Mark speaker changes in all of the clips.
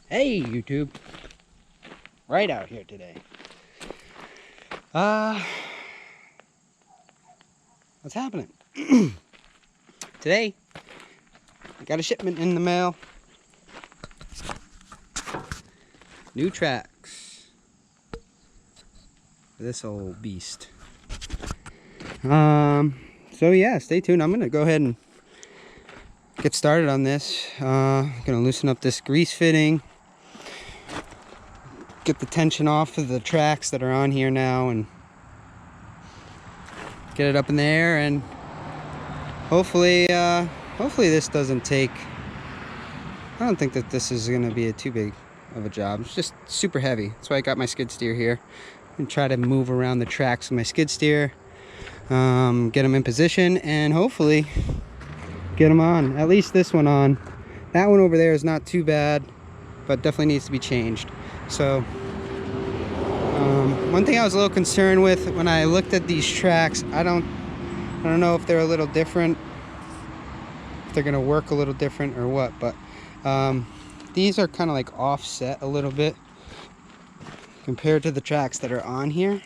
Speaker 1: Hey YouTube, right out here today. What's happening? Today, I got a shipment in the mail. New tracks for this old beast. So yeah, stay tuned. I'm gonna go ahead and get started on this. Gonna loosen up this grease fitting, get the tension off of the tracks that are on here now, and get it up in the air, and hopefully this doesn't take, I don't think that this is gonna be too big of a job. It's just super heavy. That's why I got my skid steer here and try to move around the tracks with my skid steer, get them in position, and hopefully get them on. At least this one on. That one over there is not too bad, but definitely needs to be changed. So one thing I was a little concerned with when I looked at these tracks, I don't know if they're a little different, if they're gonna work a little different or what, but these are kind of like offset a little bit compared to the tracks that are on here.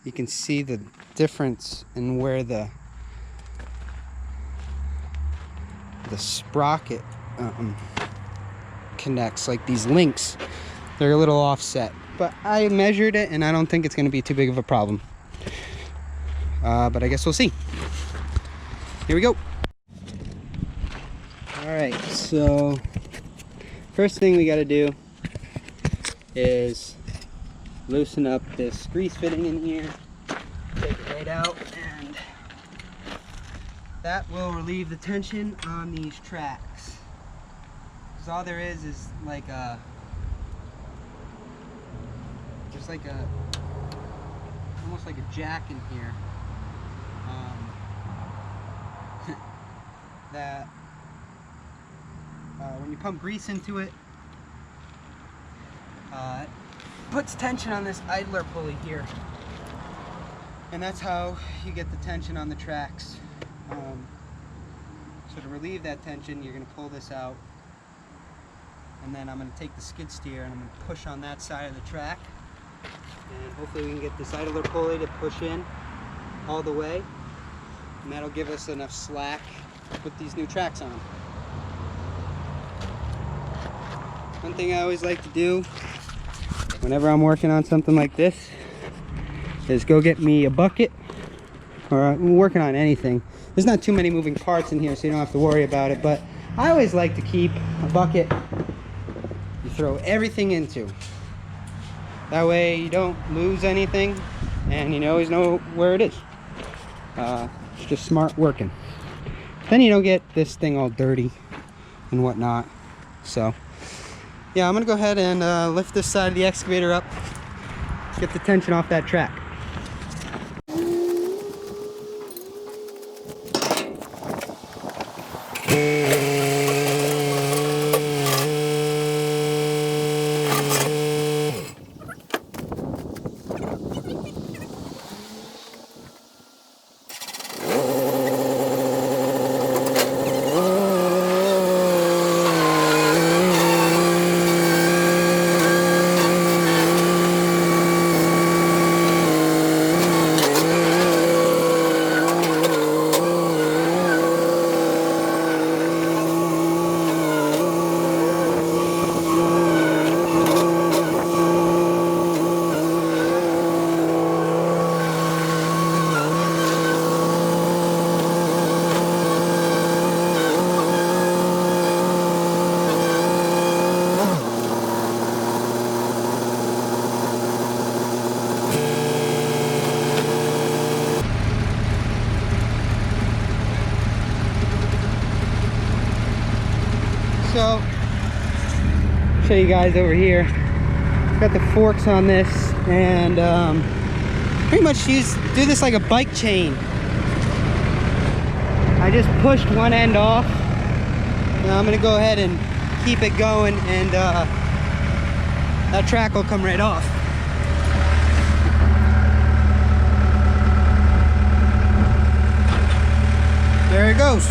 Speaker 1: You can see the difference in where the sprocket connects, like these links. They're a little offset, but I measured it and I don't think it's going to be too big of a problem. But I guess we'll see. Here we go. Alright, so first thing we got to do is loosen up this grease fitting in here, take it right out, and that will relieve the tension on these tracks. Because all there is like a, just like a, almost like a jack in here, that when you pump grease into it, it puts tension on this idler pulley here, and that's how you get the tension on the tracks. So to relieve that tension, you're going to pull this out, and then I'm going to take the skid steer and I'm going to push on that side of the track, and hopefully we can get this idler pulley to push in all the way, and that'll give us enough slack to put these new tracks on. One thing I always like to do whenever I'm working on something like this is go get me a bucket, or I'm working on anything. There's not too many moving parts in here, so you don't have to worry about it, but I always like to keep a bucket you throw everything into. That way you don't lose anything and you always know where it is. It's just smart working. Then you don't get this thing all dirty and whatnot. So yeah, I'm gonna go ahead and lift this side of the excavator up, get the tension off that track. So, show you guys over here. Got the forks on this, and pretty much do this like a bike chain. I just pushed one end off. Now I'm gonna go ahead and keep it going, and that track will come right off. There it goes.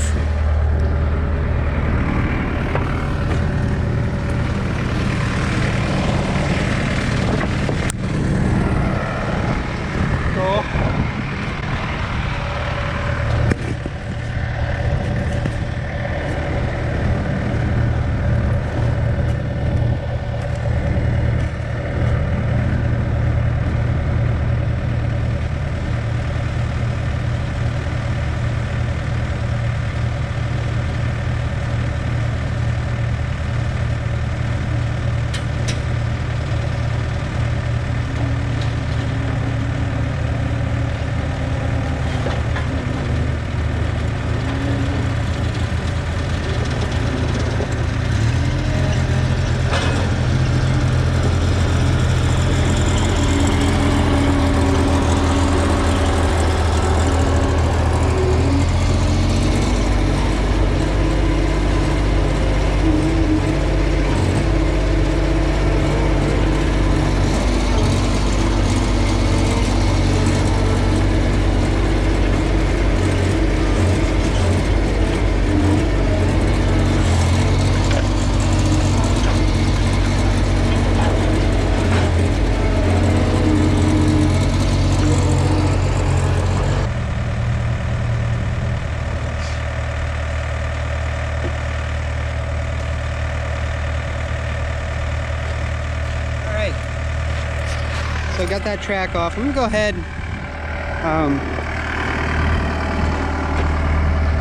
Speaker 1: So I got that track off. I'm gonna go ahead.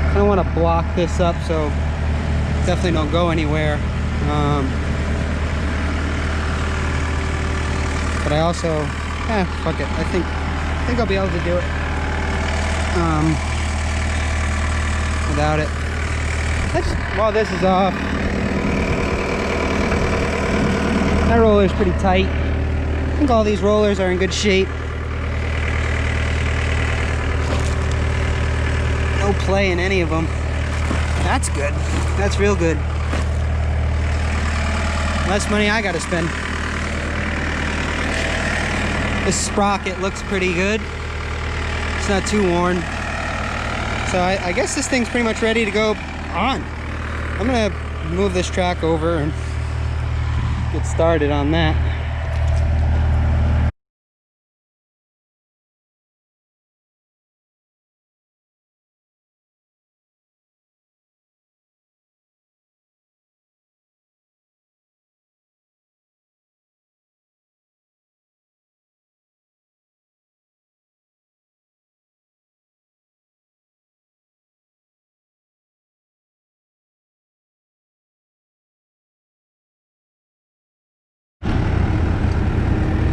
Speaker 1: I don't want to block this up, so definitely don't go anywhere. But I also, fuck it. I think I'll be able to do it without it. While this is off, that roller is pretty tight. I think all these rollers are in good shape. No play in any of them. That's good. That's real good. Less money I gotta spend. This sprocket looks pretty good. It's not too worn. So I guess this thing's pretty much ready to go on. I'm gonna move this track over and get started on that.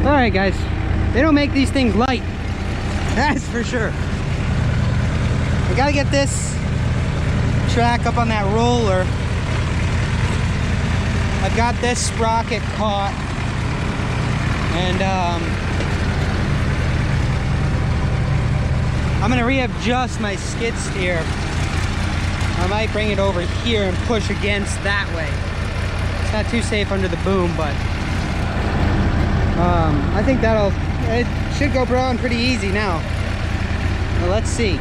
Speaker 1: Alright guys, they don't make these things light, that's for sure. I gotta get this track up on that roller. I've got this sprocket caught, and I'm gonna readjust my skid steer. I might bring it over here and push against that way. It's not too safe under the boom, but I think it should go on pretty easy now. Well, let's see.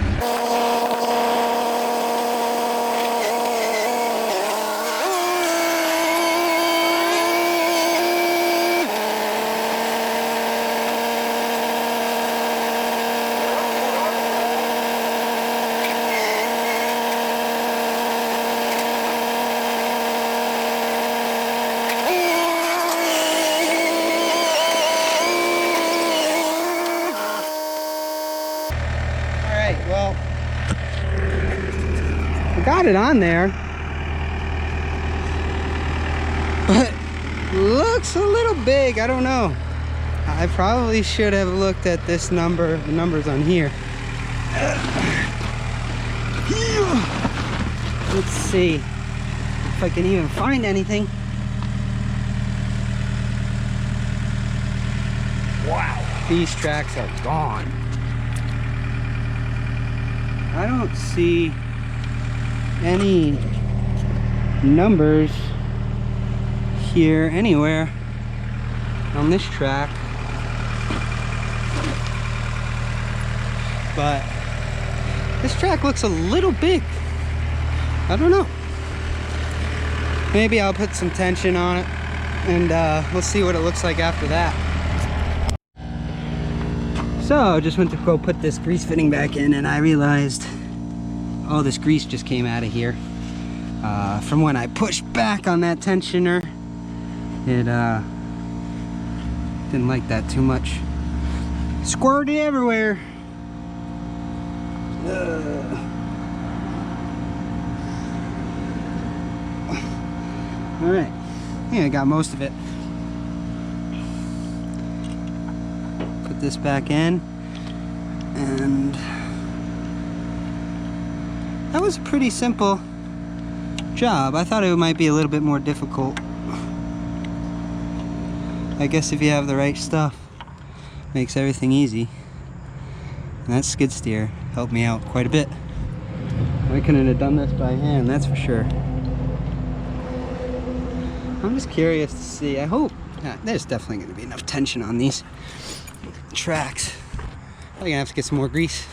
Speaker 1: Well, I got it on there, but looks a little big. I don't know. I probably should have looked at this number, the numbers on here. Let's see if I can even find anything. Wow, these tracks are gone. I don't see any numbers here anywhere on this track, but this track looks a little big. I don't know. Maybe I'll put some tension on it and we'll see what it looks like after that. So I just went to go put this grease fitting back in, and I realized, oh, this grease just came out of here. From when I pushed back on that tensioner, it didn't like that too much. Squirted everywhere. All right, yeah, I got most of it. Put this back in, and that was a pretty simple job. I thought it might be a little bit more difficult. I guess if you have the right stuff, makes everything easy. And that skid steer helped me out quite a bit. I couldn't have done this by hand, that's for sure. I'm just curious to see. I hope there's definitely going to be enough tension on these tracks. Probably gonna have to get some more grease.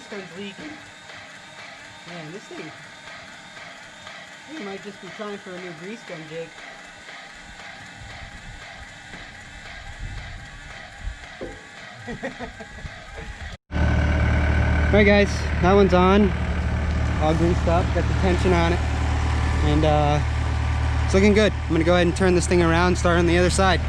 Speaker 1: grease gun's leaking. Man, this thing, I think it might just be trying for a new grease gun jig. Alright guys, that one's on. All greased up, got the tension on it. And it's looking good. I'm gonna go ahead and turn this thing around, start on the other side.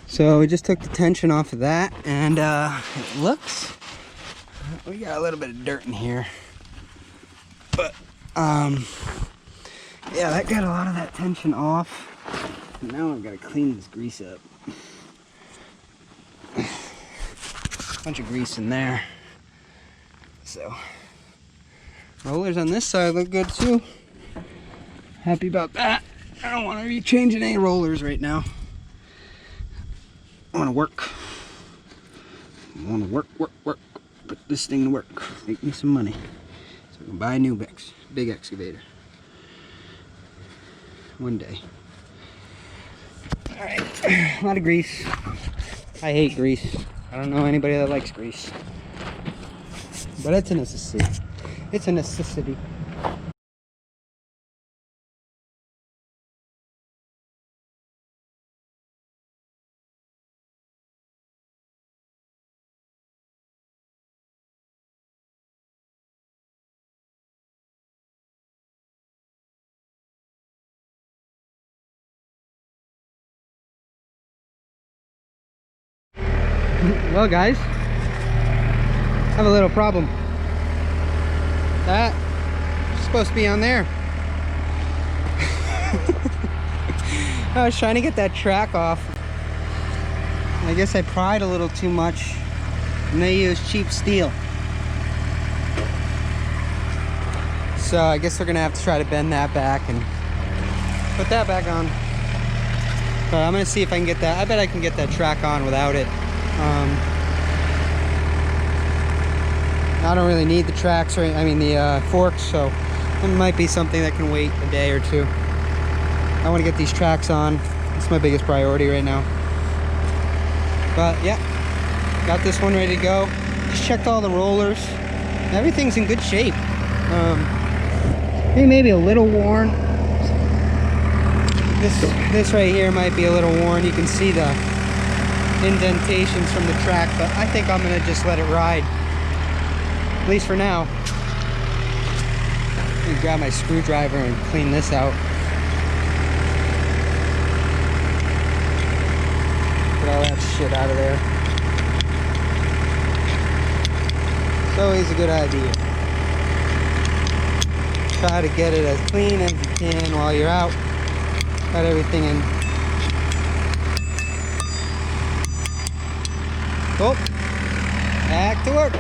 Speaker 1: So we just took the tension off of that, and it looks, we got a little bit of dirt in here, but yeah, that got a lot of that tension off. And now I've got to clean this grease up. Bunch of grease in there. So rollers on this side look good too. Happy about that. I don't want to be changing any rollers right now. I want to work. I want to work. Put this thing to work. Make me some money. So I can buy a new big excavator. One day. Alright. A lot of grease. I hate grease. I don't know anybody that likes grease. But it's a necessity. It's a necessity. Well guys, I have a little problem. That's supposed to be on there. I was trying to get that track off. I guess I pried a little too much and they use cheap steel. So I guess we're gonna have to try to bend that back and put that back on. But I'm gonna see if I can get that. I bet I can get that track on without it. I don't really need the tracks, or I mean the forks, so it might be something that can wait a day or two. I want to get these tracks on. It's my biggest priority right now. But yeah, got this one ready to go. Just checked all the rollers. Everything's in good shape. Maybe a little worn. This right here might be a little worn. You can see the indentations from the track, but I think I'm gonna just let it ride, at least for now. Let me grab my screwdriver and clean this out. Get all that shit out of there. It's always a good idea. Try to get it as clean as you can while you're out. Got everything in. Cool. Back to work.